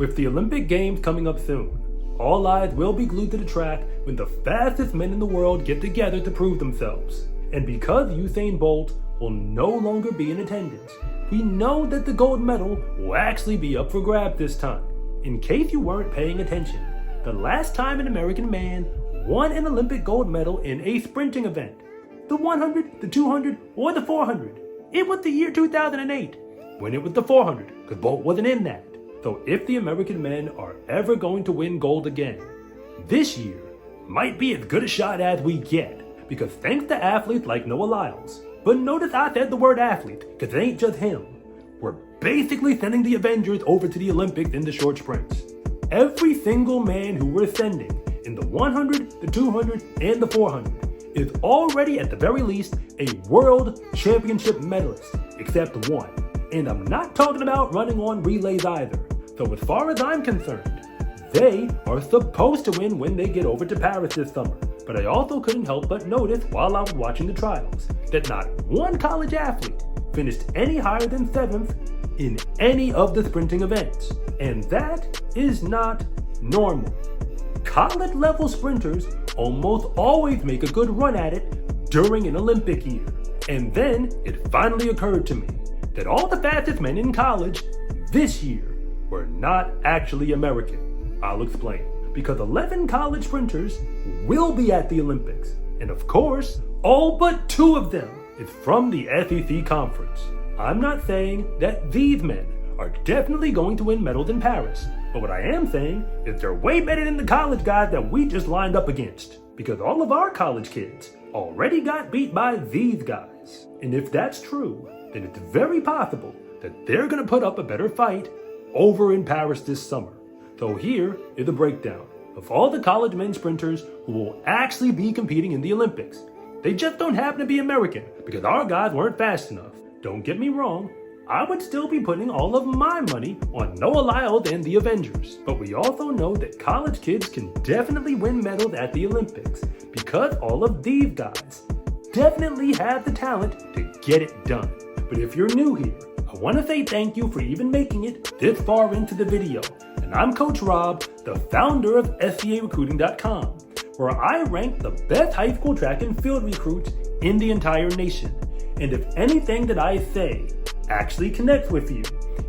With the Olympic Games coming up soon, all eyes will be glued to the track when the fastest men in the world get together to prove themselves. And because Usain Bolt will no longer be in attendance, we know that the gold medal will actually be up for grabs this time. In case you weren't paying attention, the last time an American man won an Olympic gold medal in a sprinting event, the 100, the 200, or the 400, it was the year 2008, when it was the 400, because Bolt wasn't in that. So if the American men are ever going to win gold again, this year might be as good a shot as we get, because thanks to athletes like Noah Lyles, but notice I said the word athlete, because it ain't just him, we're basically sending the Avengers over to the Olympics in the short sprints. Every single man who we're sending in the 100, the 200, and the 400 is already at the very least a world championship medalist, except one. And I'm not talking about running on relays either. So as far as I'm concerned, they are supposed to win when they get over to Paris this summer. But I also couldn't help but notice while I was watching the trials that not one college athlete finished any higher than 7th in any of the sprinting events. And that is not normal. College level sprinters almost always make a good run at it during an Olympic year. And then it finally occurred to me that all the fastest men in college this year were not actually American. I'll explain. Because 11 college sprinters will be at the Olympics. And of course, all but 2 of them is from the SEC conference. I'm not saying that these men are definitely going to win medals in Paris. But what I am saying is they're way better than the college guys that we just lined up against. Because all of our college kids already got beat by these guys. And if that's true, then it's very possible that they're going to put up a better fight over in Paris this summer. So here is a breakdown of all the college men sprinters who will actually be competing in the Olympics. They just don't happen to be American because our guys weren't fast enough. Don't get me wrong, I would still be putting all of my money on Noah Lyles and the Avengers. But we also know that college kids can definitely win medals at the Olympics because all of these guys definitely have the talent to get it done. But if you're new here, I want to say thank you for even making it this far into the video. And I'm Coach Rob, the founder of SCArecruiting.com, where I rank the best high school track and field recruits in the entire nation. And if anything that I say actually connects with you,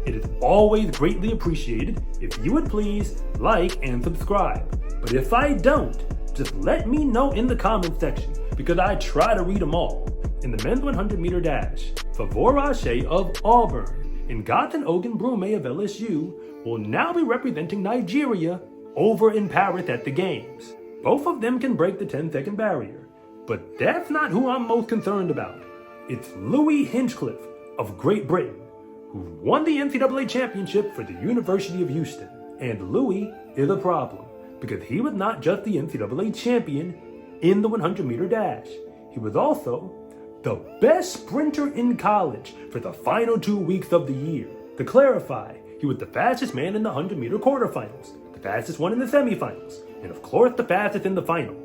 it is always greatly appreciated if you would please like and subscribe. But if I don't, just let me know in the comment section because I try to read them all. In the men's 100 meter dash, Favor Ashe of Auburn and Godson Ogun Brume of LSU will now be representing Nigeria over in Paris at the Games. Both of them can break the 10-second barrier, but that's not who I'm most concerned about. It's Louis Hinchcliffe of Great Britain, who won the NCAA championship for the University of Houston. And Louis is a problem because he was not just the NCAA champion in the 100 meter dash. He was also the best sprinter in college for the final 2 weeks of the year. To clarify, he was the fastest man in the 100 meter quarterfinals, the fastest one in the semifinals, and of course the fastest in the final.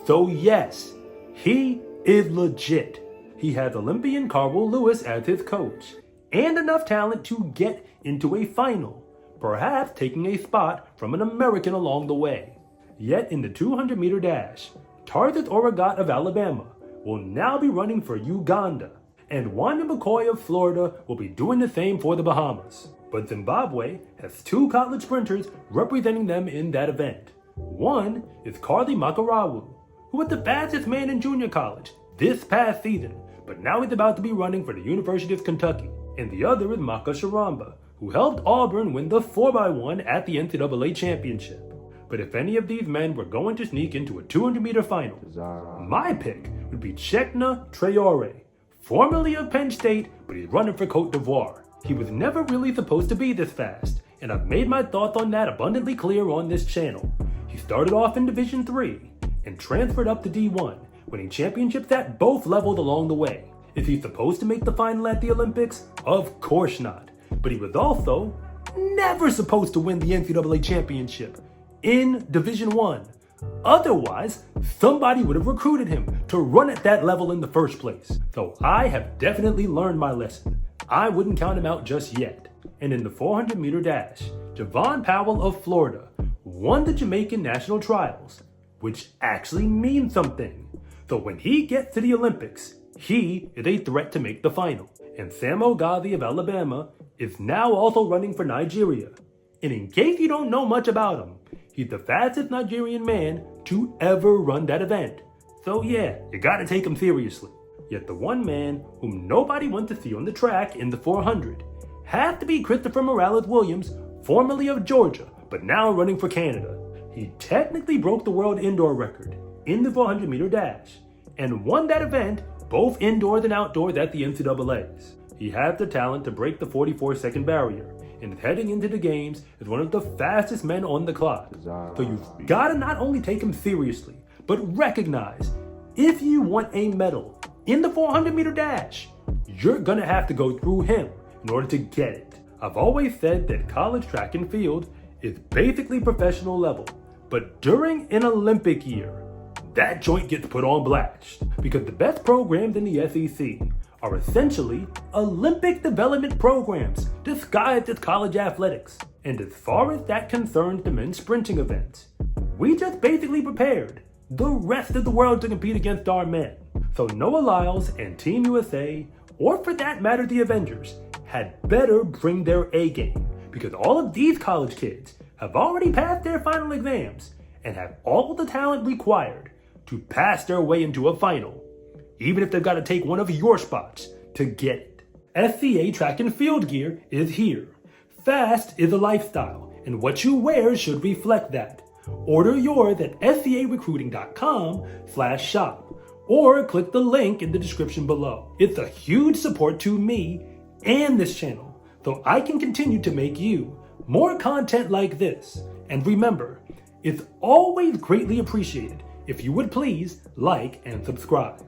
So yes, he is legit. He has Olympian Carl Lewis as his coach, and enough talent to get into a final, perhaps taking a spot from an American along the way. Yet in the 200 meter dash, Tarzan Oragat of Alabama will now be running for Uganda, and Wanda McCoy of Florida will be doing the same for the Bahamas. But Zimbabwe has 2 college sprinters representing them in that event. One is Carly Makarawu, who was the fastest man in junior college this past season, but now he's about to be running for the University of Kentucky. And the other is Maka Sharamba, who helped Auburn win the 4x1 at the NCAA championship. But if any of these men were going to sneak into a 200 meter final, my pick would be Chekna Traore, formerly of Penn State, but he's running for Cote d'Ivoire. He was never really supposed to be this fast, and I've made my thoughts on that abundantly clear on this channel. He started off in Division 3 and transferred up to D1, winning championships at both levels along the way. Is he supposed to make the final at the Olympics? Of course not. But he was also never supposed to win the NCAA championship in Division 1. Otherwise, somebody would have recruited him to run at that level in the first place. So I have definitely learned my lesson. I wouldn't count him out just yet. And in the 400-meter dash, Javon Powell of Florida won the Jamaican national trials, which actually means something. So when he gets to the Olympics, he is a threat to make the final. And Sam Ogazi of Alabama is now also running for Nigeria. And in case you don't know much about him, he's the fastest Nigerian man to ever run that event. So yeah, you gotta take him seriously. Yet the one man whom nobody wants to see on the track in the 400 has to be Christopher Morales-Williams, formerly of Georgia, but now running for Canada. He technically broke the world indoor record in the 400-meter dash and won that event both indoors and outdoors at the NCAAs. He has the talent to break the 44-second barrier and is heading into the games as one of the fastest men on the clock. So you've gotta not only take him seriously, but recognize if you want a medal in the 400-meter dash, you're gonna have to go through him in order to get it. I've always said that college track and field is basically professional level, but during an Olympic year, that joint gets put on blast because the best programs in the SEC are essentially Olympic development programs disguised as college athletics. And as far as that concerns the men's sprinting events, we just basically prepared the rest of the world to compete against our men. So Noah Lyles and Team USA, or for that matter the Avengers, had better bring their A game because all of these college kids have already passed their final exams and have all the talent required to pass their way into a final, even if they've got to take one of your spots to get it. SCA track and field gear is here. Fast is a lifestyle, and what you wear should reflect that. Order yours at scarecruiting.com/shop or click the link in the description below. It's a huge support to me and this channel, so I can continue to make you more content like this. And remember, it's always greatly appreciated if you would please like and subscribe.